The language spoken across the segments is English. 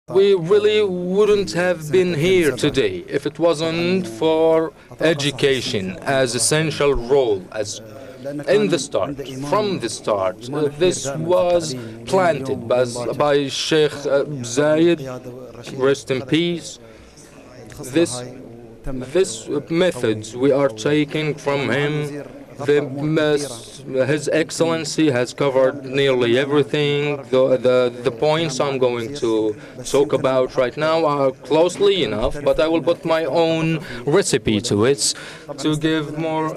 We really wouldn't have been here today if it wasn't for education as essential role as in the start, from the start. This was planted by Sheikh Zayed, rest in peace. This methods we are taking from him. His Excellency has covered nearly everything. The points I'm going to talk about right now are closely enough, but I will put my own recipe to it to give more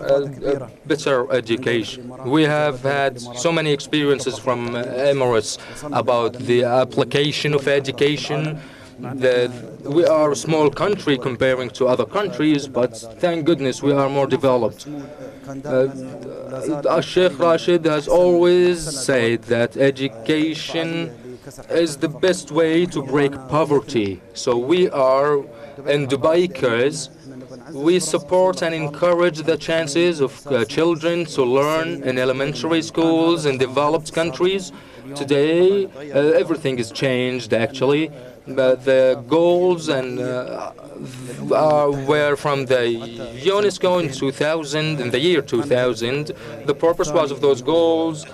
better education. We have had so many experiences from Emirates about the application of education. We are a small country comparing to other countries, but thank goodness we are more developed. Sheikh Rashid has always said that education is the best way to break poverty. So we are in Dubai Cares. We support and encourage the chances of children to learn in elementary schools in developed countries. Today, everything is changed actually. The goals and were from the UNESCO in 2000, in the year 2000. The purpose was of those goals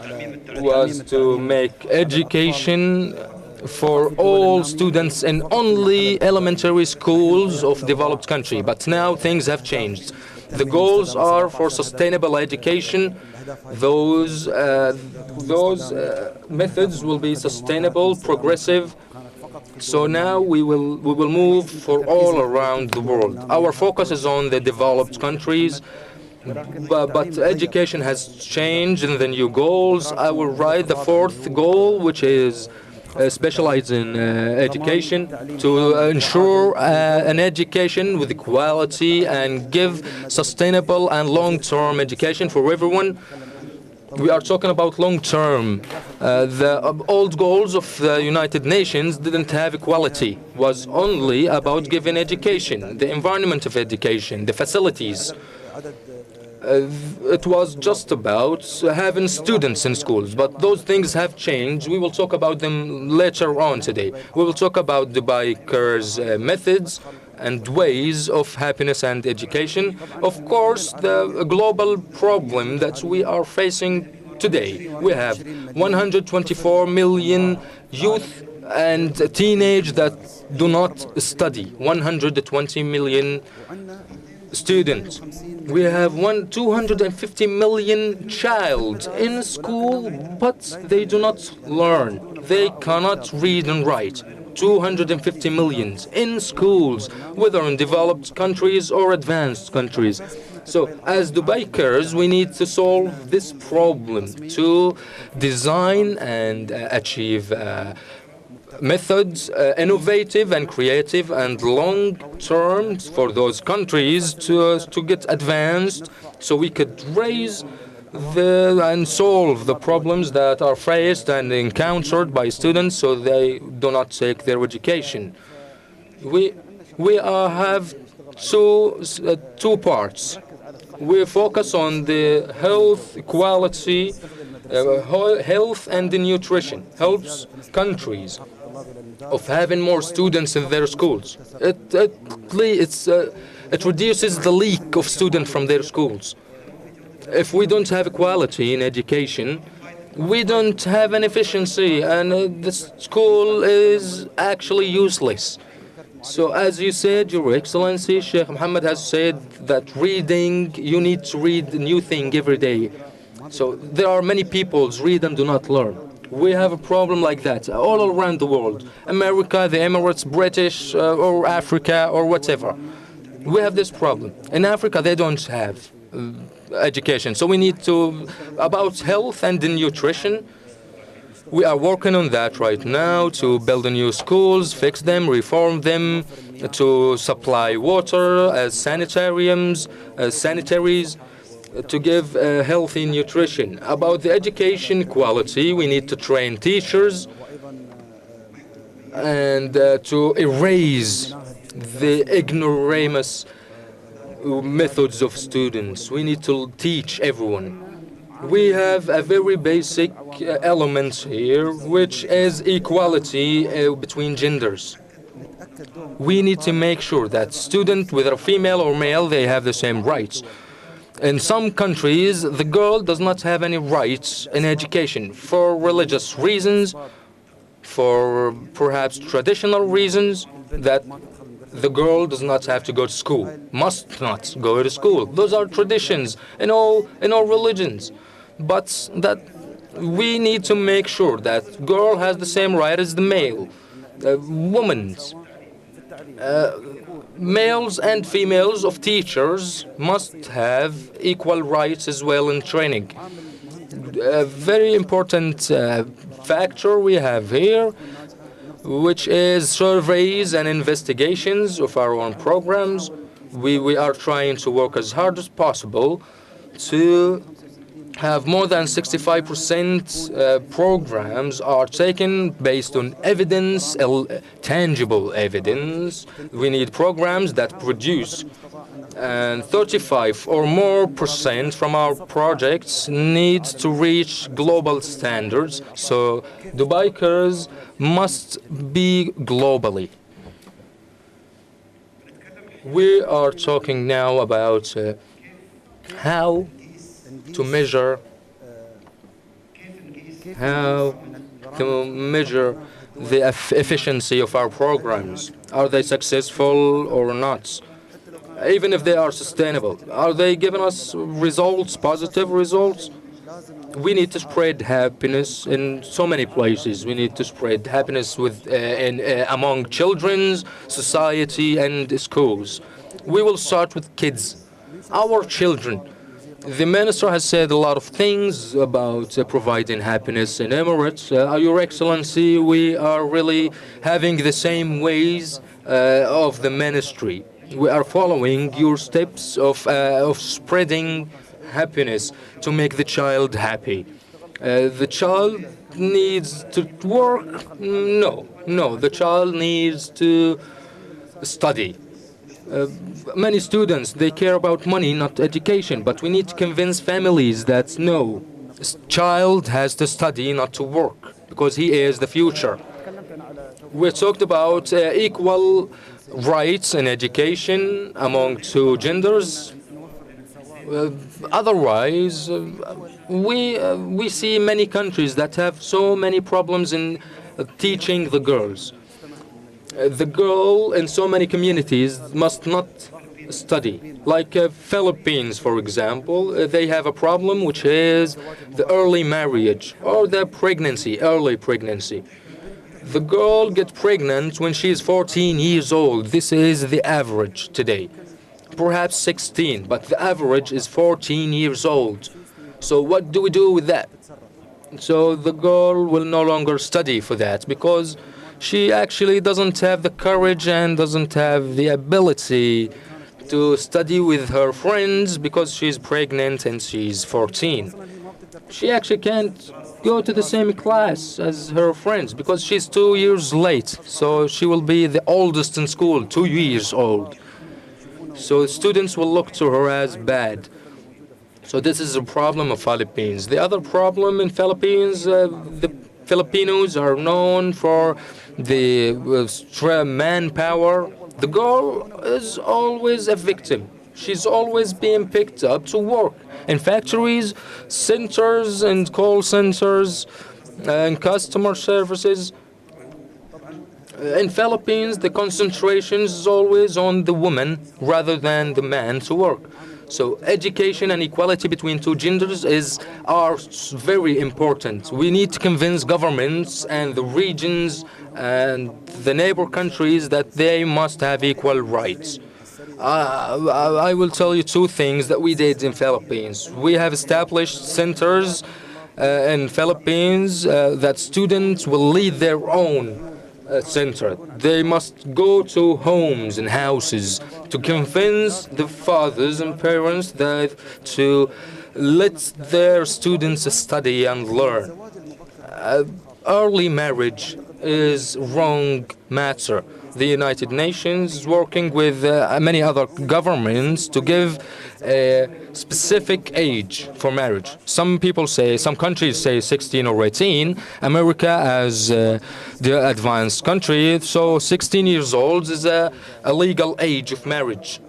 was to make education for all students in only elementary schools of developed country. But now things have changed. The goals are for sustainable education. Those methods will be sustainable, progressive. So now we will move for all around the world. Our focus is on the developed countries, but education has changed in the new goals. I will write the fourth goal, which is specialize in education, to ensure an education with quality and give sustainable and long-term education for everyone. We are talking about long-term. The old goals of the United Nations didn't have equality. It was only about giving education, the environment of education, the facilities. It was just about having students in schools, but those things have changed. We will talk about them later on today. We will talk about Dubai Cares methods and ways of happiness and education. Of course, the global problem that we are facing today. We have 124 million youth and teenage that do not study. 120 million students. We have 250 million child in school, but they do not learn. They cannot read and write. 250 million in schools, whether in developed countries or advanced countries. So as Dubai Cares, we need to solve this problem to design and achieve methods, innovative and creative and long-term for those countries to get advanced, so we could raise and solve the problems that are faced and encountered by students, so they do not take their education. We have two parts. We focus on the health, quality, health and the nutrition. Helps countries of having more students in their schools. It reduces the leak of students from their schools. If we don't have equality in education, we don't have an efficiency, and the school is actually useless. So as you said, Your Excellency, Sheikh Mohammed has said that reading, you need to read a new thing every day. So there are many people read and do not learn. We have a problem like that all around the world. America, the Emirates, British, or Africa, or whatever. We have this problem. In Africa, they don't have education. So we need to, about health and nutrition, we are working on that right now to build new schools, fix them, reform them, to supply water as sanitariums, as sanitaries, to give healthy nutrition. About the education quality, we need to train teachers and to erase the ignoramus methods of students. We need to teach everyone. We have a very basic element here, which is equality between genders. We need to make sure that student, whether female or male, they have the same rights. In some countries, the girl does not have any rights in education for religious reasons, for perhaps traditional reasons, that the girl does not have to go to school, must not go to school. Those are traditions in all religions. But that we need to make sure that girl has the same right as the male. Women's males and females of teachers must have equal rights as well in training. A very important factor we have here, which is surveys and investigations of our own programs. We are trying to work as hard as possible to have more than 65% programs are taken based on evidence, tangible evidence. We need programs that produce, and 35 or more percent from our projects need to reach global standards. So the bikers must be globally. We are talking now about how to measure the efficiency of our programs. Are they successful or not? Even if they are sustainable, are they giving us results, positive results? We need to spread happiness in so many places. We need to spread happiness among children's society and schools. We will start with kids, our children. The minister has said a lot of things about providing happiness in Emirates. Your Excellency, we are really having the same ways of the ministry. We are following your steps of spreading happiness to make the child happy. The child needs to work? No. The child needs to study. Many students, they care about money, not education, but we need to convince families that no, child has to study, not to work, because he is the future. We talked about equal rights in education among two genders. Otherwise, we see many countries that have so many problems in teaching the girls. The girl in so many communities must not study. Like Philippines, for example, they have a problem which is the early marriage or the early pregnancy. The girl gets pregnant when she is 14 years old. This is the average today. Perhaps 16, but the average is 14 years old. So what do we do with that? So the girl will no longer study for that because she actually doesn't have the courage and doesn't have the ability to study with her friends because she's pregnant and she's 14. She actually can't go to the same class as her friends because she's 2 years late. So she will be the oldest in school, 2 years old. So students will look to her as bad. So this is a problem of Philippines. The other problem in Philippines, the Filipinos are known for the manpower. The girl is always a victim. She's always being picked up to work in factories, centers, and call centers, and customer services. In Philippines, the concentration is always on the woman rather than the man to work. So education and equality between two genders are very important. We need to convince governments and the regions and the neighbor countries that they must have equal rights. I will tell you two things that we did in Philippines. We have established centers in Philippines that students will lead their own center. They must go to homes and houses to convince the fathers and parents that to let their students study and learn. Early marriage is wrong matter. The United Nations is working with many other governments to give a specific age for marriage. Some countries say 16 or 18. America, as the advanced country, so 16 years old is a legal age of marriage.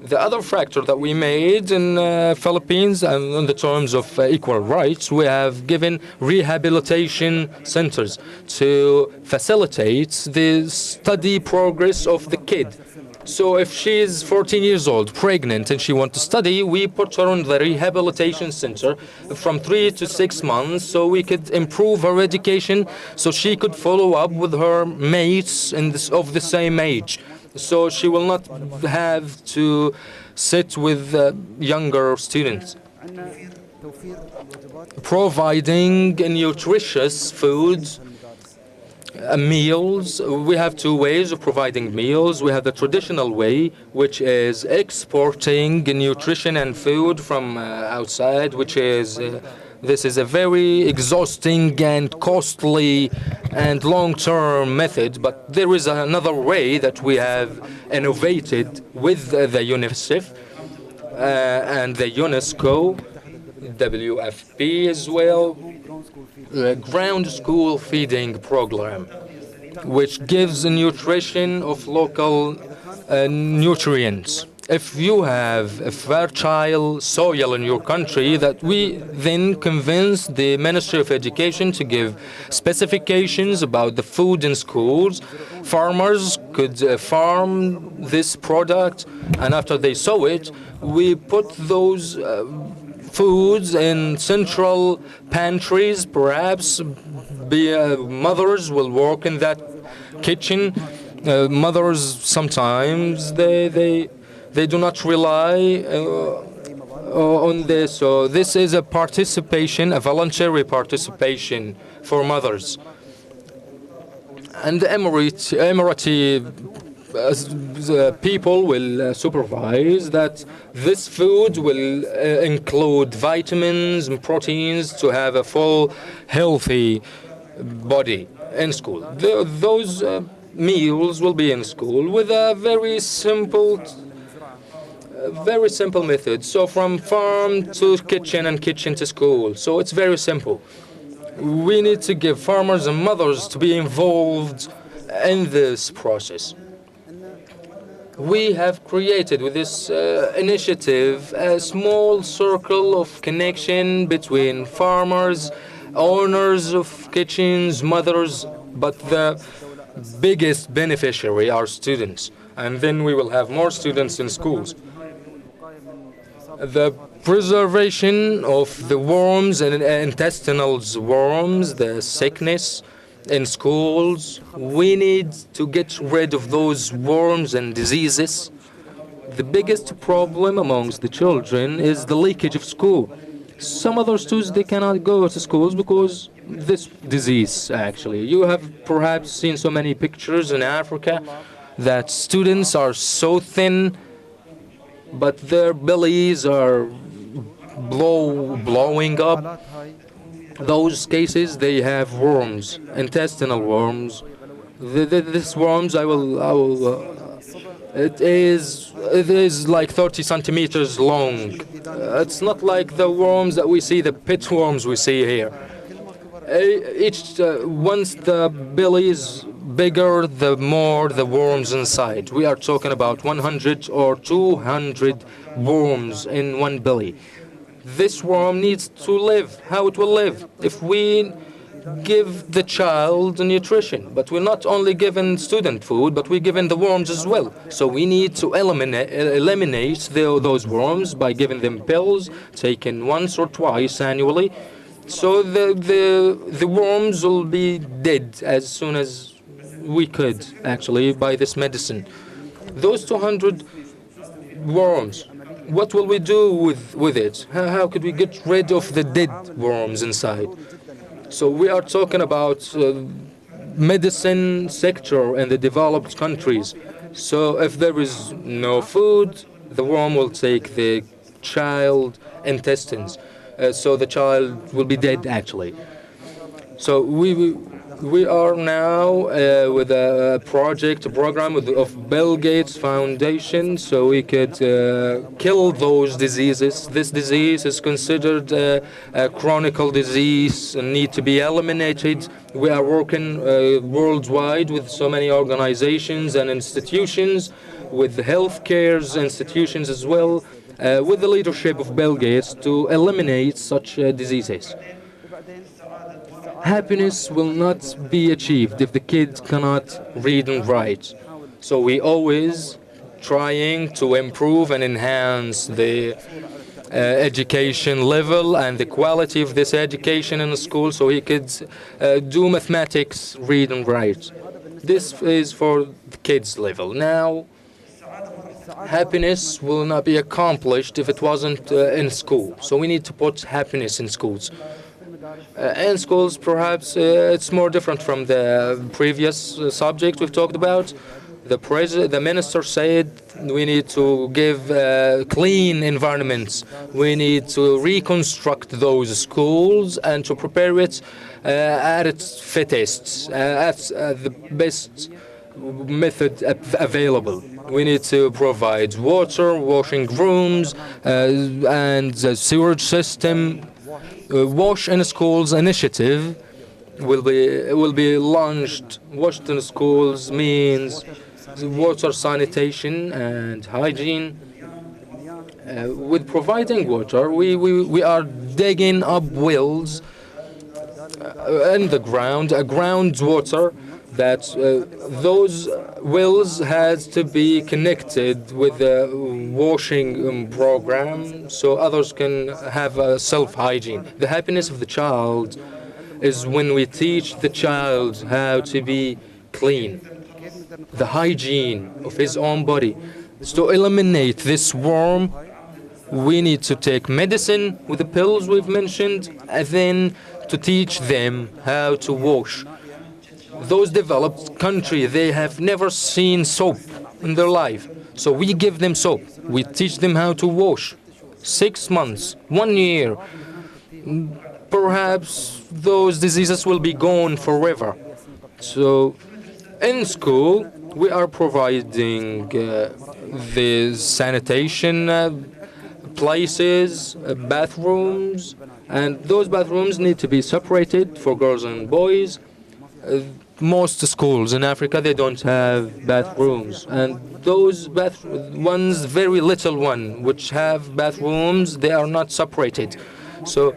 The other factor that we made in Philippines, and in the terms of equal rights, we have given rehabilitation centers to facilitate the study progress of the kid. So if she is 14 years old, pregnant, and she wants to study, we put her on the rehabilitation center from 3 to 6 months so we could improve her education so she could follow up with her mates of the same age. So she will not have to sit with younger students. Providing nutritious foods, meals. We have two ways of providing meals. We have the traditional way, which is exporting nutrition and food from outside, which is this is a very exhausting and costly and long-term method, but there is another way that we have innovated with the UNICEF and the UNESCO, WFP as well, the ground school feeding program, which gives nutrition of local nutrients. If you have a fertile soil in your country, that we then convince the Ministry of Education to give specifications about the food in schools. Farmers could farm this product, and after they sow it, we put those foods in central pantries. Perhaps mothers will work in that kitchen. Mothers sometimes they do not rely on this. So this is a participation, a voluntary participation for mothers. And the Emirati people will supervise that this food will include vitamins and proteins to have a full, healthy body in school. Those meals will be in school with a very simple method. So from farm to kitchen and kitchen to school. So it's very simple. We need to give farmers and mothers to be involved in this process. We have created with this initiative a small circle of connection between farmers, owners of kitchens, mothers, but the biggest beneficiary are students. And then we will have more students in schools. The preservation of the worms and intestinal worms, the sickness in schools, we need to get rid of those worms and diseases. The biggest problem amongst the children is the leakage of school. Some other students, they cannot go to schools because this disease, actually. You have perhaps seen so many pictures in Africa that students are so thin, but their bellies are blowing up. Those cases, they have worms, intestinal worms. This worms, it is like 30 centimeters long. It's not like the worms that we see, the pit worms we see here. Once the belly is bigger, the more the worms inside. We are talking about 100 or 200 worms in one belly. This worm needs to live. How it will live? If we give the child nutrition, but we're not only giving student food, but we're giving the worms as well. So we need to eliminate those worms by giving them pills, taken once or twice annually. So the worms will be dead as soon as we could, actually, by this medicine. Those 200 worms, what will we do with it? How could we get rid of the dead worms inside? So we are talking about medicine sector in the developed countries. So if there is no food, the worm will take the child intestines. So the child will be dead, actually. So We are now with a program of Bill Gates Foundation, so we could kill those diseases. This disease is considered a chronic disease and need to be eliminated. We are working worldwide with so many organizations and institutions, with healthcare institutions as well, with the leadership of Bill Gates to eliminate such diseases. Happiness will not be achieved if the kid cannot read and write. So we always trying to improve and enhance the education level and the quality of this education in the school so he could do mathematics, read and write. This is for the kids level. Now, happiness will not be accomplished if it wasn't in school. So we need to put happiness in schools. In schools, perhaps it's more different from the previous subject we've talked about. The minister said we need to give clean environments. We need to reconstruct those schools and to prepare it at its fittest, at the best method available. We need to provide water, washing rooms, and the sewerage system. Wash in Schools initiative will be launched. Wash in Schools means water sanitation and hygiene. With providing water, we are digging up wells in the ground, groundwater, that those wells has to be connected with the washing program so others can have self-hygiene. The happiness of the child is when we teach the child how to be clean, the hygiene of his own body. To eliminate this worm, we need to take medicine with the pills we've mentioned, and then to teach them how to wash. Those developed countries, they have never seen soap in their life. So we give them soap. We teach them how to wash. 6 months, 1 year. Perhaps those diseases will be gone forever. So in school, we are providing the sanitation places, bathrooms, and those bathrooms need to be separated for girls and boys. Most schools in Africa, they don't have bathrooms, and those ones, very little one, which have bathrooms, they are not separated. So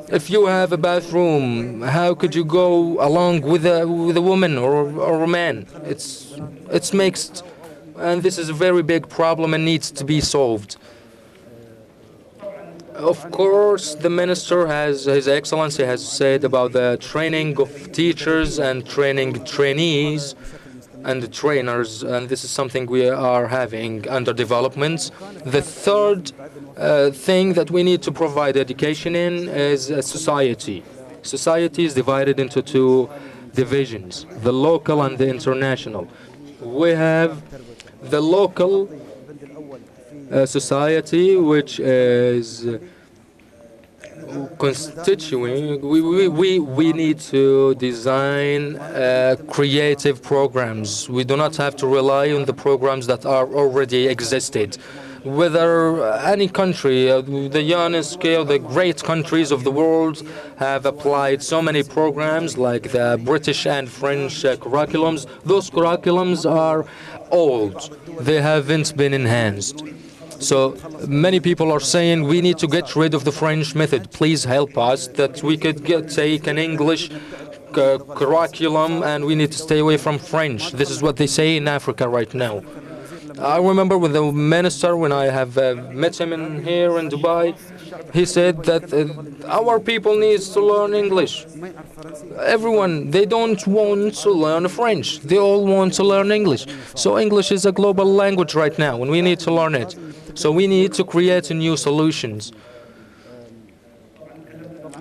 if you have a bathroom, how could you go along with a woman or a man? It's mixed, and this is a very big problem and needs to be solved. Of course, the minister His Excellency has said about the training of teachers and training trainees and the trainers, and this is something we are having under development. The third thing that we need to provide education in is society. Society is divided into two divisions, the local and the international. We have the local society, which is constituting. We need to design creative programs. We do not have to rely on the programs that are already existed. Whether any country, the UNESCO, the great countries of the world have applied so many programs like the British and French curriculums. Those curriculums are old. They haven't been enhanced. So many people are saying we need to get rid of the French method. Please help us that we could take an English curriculum and we need to stay away from French. This is what they say in Africa right now. I remember with the minister when I have met him here in Dubai, he said that our people needs to learn English. Everyone, they don't want to learn French. They all want to learn English. So English is a global language right now, and we need to learn it. So we need to create new solutions.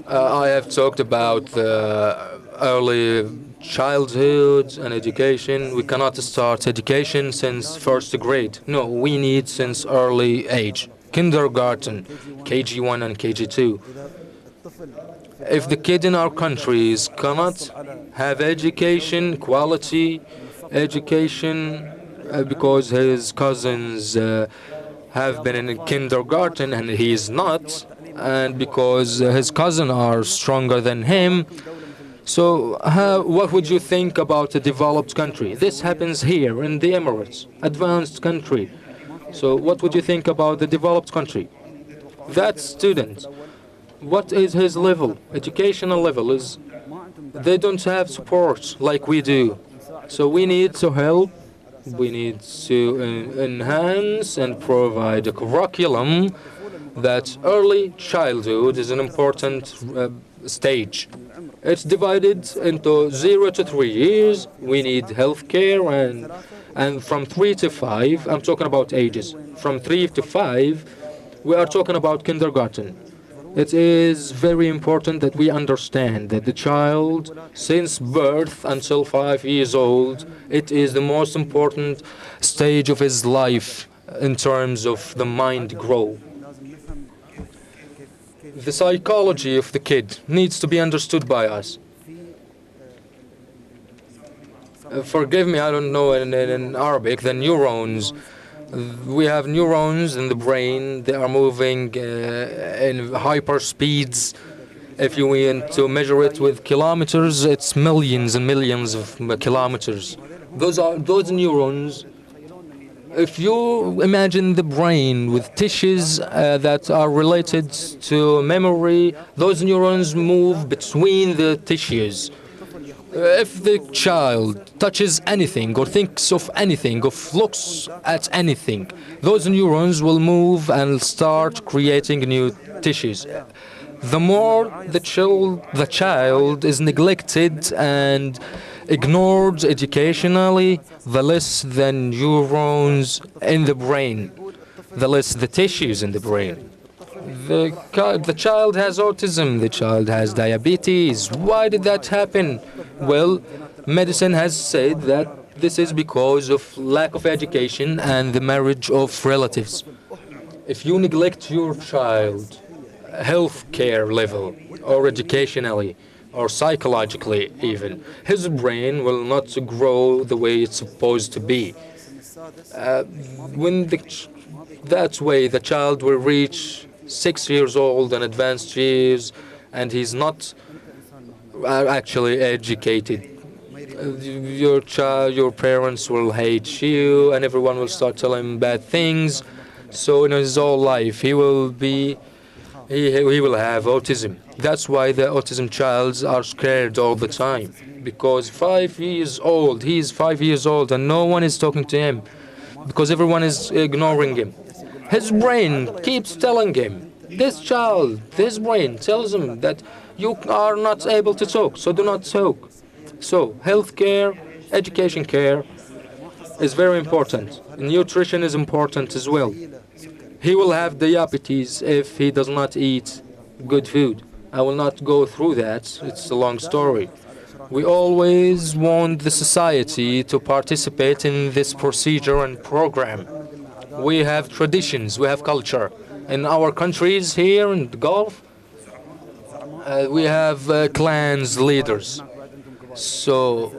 I have talked about early childhood and education. We cannot start education since first grade. No, we need since early age. Kindergarten, KG1 and KG2. If the kid in our countries cannot have education, quality education, because his cousins have been in kindergarten and he is not, and because his cousins are stronger than him. So what would you think about a developed country? This happens here in the Emirates, advanced country. So what would you think about the developed country? That student, what is his level? Educational level is, they don't have support like we do. So we need to help. We need to enhance and provide a curriculum that early childhood is an important stage. It's divided into 0 to 3 years. We need health care, and from 3 to 5, I'm talking about ages. From 3 to 5, we are talking about kindergarten. It is very important that we understand that the child, since birth until 5 years old, it is the most important stage of his life in terms of the mind growth. The psychology of the kid needs to be understood by us. Forgive me, I don't know in Arabic, the neurons. We have neurons in the brain. They are moving in hyper speeds. If you want to measure it with kilometers, it's millions and millions of kilometers. Those neurons. If you imagine the brain with tissues that are related to memory, those neurons move between the tissues. If the child touches anything or thinks of anything or looks at anything, those neurons will move and start creating new tissues. The more the child is neglected and ignored educationally, the less the neurons in the brain, the less the tissues in the brain. The child has autism, the child has diabetes. Why did that happen? Well, medicine has said that this is because of lack of education and the marriage of relatives. If you neglect your child, health care level, or educationally, or psychologically even, his brain will not grow the way it's supposed to be. That way the child will reach 6 years old and advanced years, and he's not actually educated. Your parents will hate you, and everyone will start telling him bad things. So in his whole life, he will have autism. That's why the autism childs are scared all the time, because 5 years old, he's 5 years old, and no one is talking to him, because everyone is ignoring him. His brain keeps telling him, his brain tells him that you are not able to talk, so do not talk. So health care, education care is very important. Nutrition is important as well. He will have diabetes if he does not eat good food. I will not go through that. It's a long story. We always want the society to participate in this procedure and program. We have traditions, we have culture. In our countries here in the Gulf, we have clans leaders. So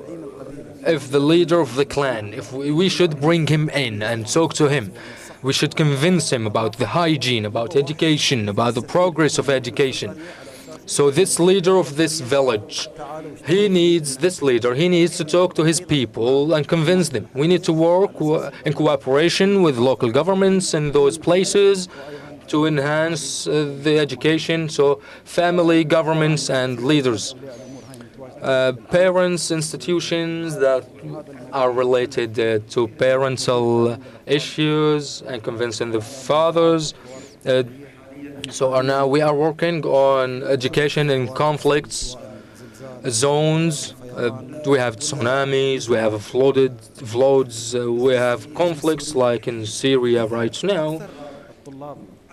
if the leader of the clan, if we should bring him in and talk to him, we should convince him about the hygiene, about education, about the progress of education. So this leader of this village, he needs to talk to his people and convince them. We need to work in cooperation with local governments in those places to enhance the education, so family, governments, and leaders. Parents, institutions that are related to parental issues and convincing the fathers. So now we are working on education in conflicts zones. We have tsunamis, we have floods, we have conflicts like in Syria right now.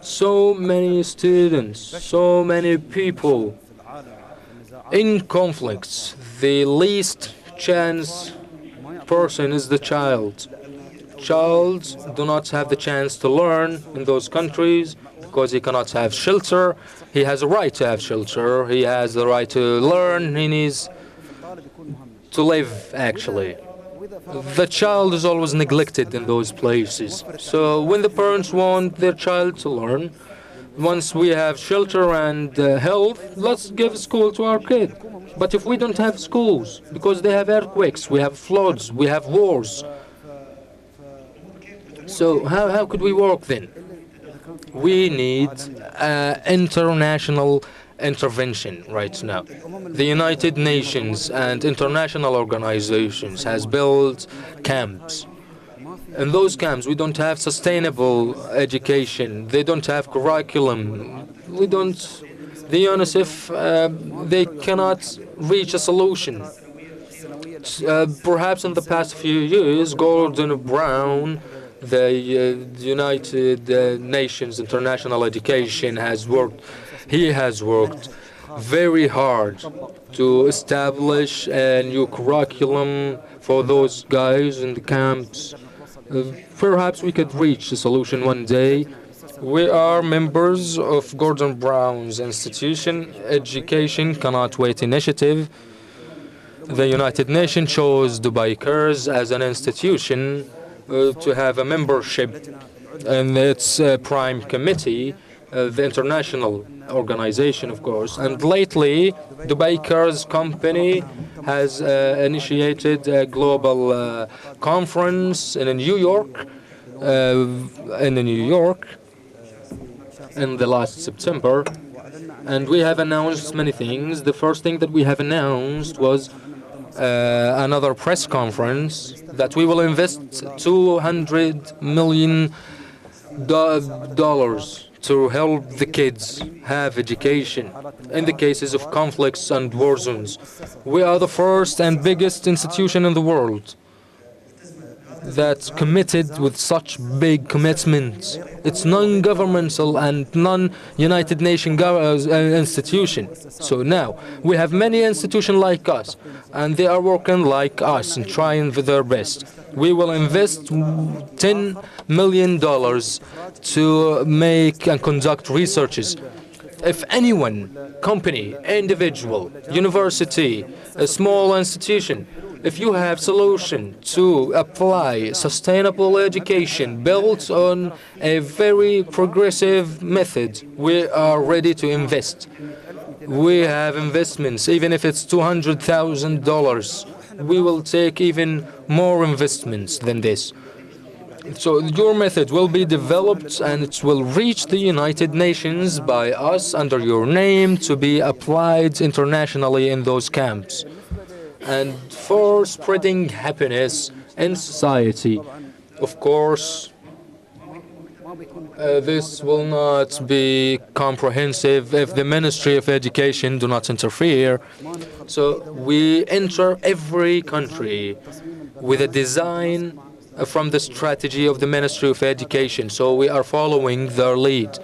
So many students, so many people in conflicts. The least chance person is the child. Childs do not have the chance to learn in those countries because he cannot have shelter. He has a right to have shelter. He has the right to learn. He needs to live, actually. The child is always neglected in those places. So when the parents want their child to learn, once we have shelter and health, let's give school to our kid. But if we don't have schools, because they have earthquakes, we have floods, we have wars, so how could we work then? We need international intervention right now. The United Nations and international organizations has built camps. In those camps, we don't have sustainable education. They don't have curriculum. The UNICEF, they cannot reach a solution. Perhaps in the past few years, Gordon Brown, the United Nations International Education he has worked very hard to establish a new curriculum for those guys in the camps. Perhaps we could reach a solution one day. We are members of Gordon Brown's institution, Education Cannot Wait initiative. The United Nations chose Dubai Cares as an institution to have a membership in its prime committee, the international organization, of course. And lately, Dubai Cares company has initiated a global conference in New York, in the last September. And we have announced many things. The first thing that we have announced was another press conference that we will invest $200 million to help the kids have education in the cases of conflicts and war zones. We are the first and biggest institution in the world that's committed with such big commitments. It's non-governmental and non-United Nations institution. So now we have many institutions like us, and they are working like us and trying their best. We will invest $10 million to make and conduct researches. If anyone, company, individual, university, a small institution, if you have solution to apply sustainable education built on a very progressive method, we are ready to invest. We have investments, even if it's $200,000. We will take even more investments than this. So your method will be developed and it will reach the United Nations by us under your name to be applied internationally in those camps. And for spreading happiness in society, of course, this will not be comprehensive if the Ministry of Education do not interfere. So we enter every country with a design from the strategy of the Ministry of Education. So we are following their lead.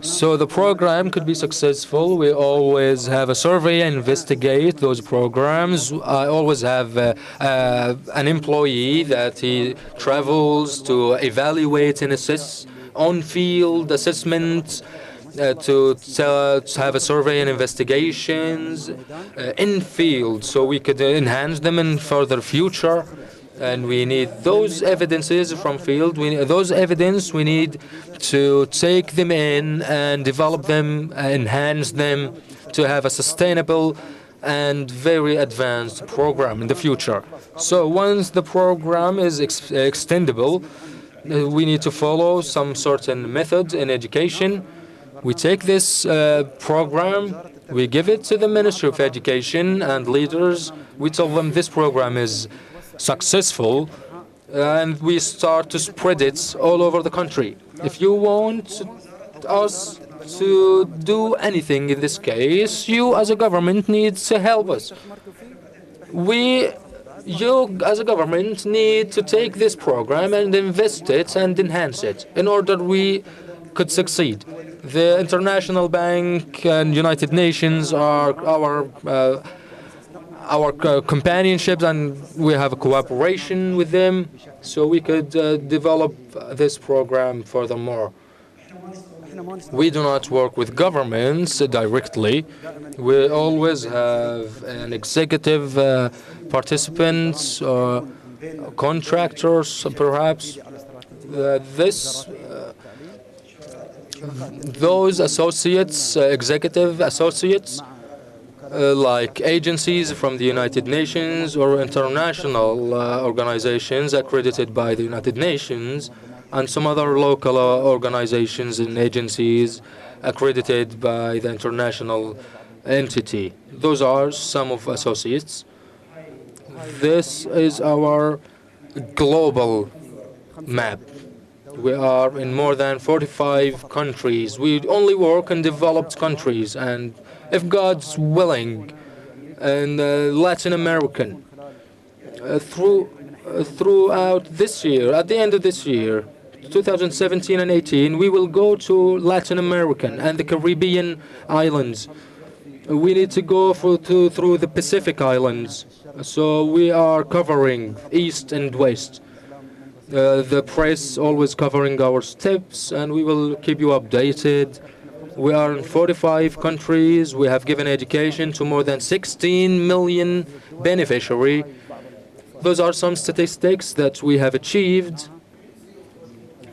So the program could be successful. We always have a survey and investigate those programs. I always have an employee that he travels to evaluate and assess on-field assessment, to have a survey and investigations in field, so we could enhance them in further future. And we need those evidences from field. Those evidence we need to take them in and develop them, enhance them to have a sustainable and very advanced program in the future. So once the program is extendable, we need to follow some certain method in education. We take this program, we give it to the Ministry of Education and leaders. We tell them this program is successful, and we start to spread it all over the country. If you want us to do anything in this case, you as a government need to help us. You as a government need to take this program and invest it and enhance it in order we could succeed. The International Bank and United Nations are our companionships, and we have a cooperation with them, so we could develop this program furthermore. We do not work with governments directly. We always have an executive participants or contractors, perhaps. This those associates, executive associates, like agencies from the United Nations or international organizations accredited by the United Nations, and some other local organizations and agencies accredited by the international entity. Those are some of associates. This is our global map. We are in more than 45 countries. We only work in developed countries, and if God's willing, in Latin American, throughout this year, at the end of this year, 2017 and 18, we will go to Latin American and the Caribbean islands. We need to go through the Pacific islands. So we are covering east and west. The press always covering our steps, and we will keep you updated. We are in 45 countries. We have given education to more than 16 million beneficiaries. Those are some statistics that we have achieved.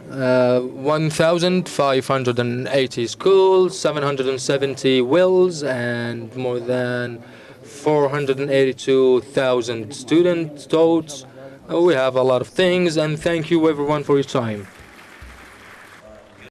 1,580 schools, 770 wills, and more than 482,000 students taught. We have a lot of things, and thank you everyone for your time.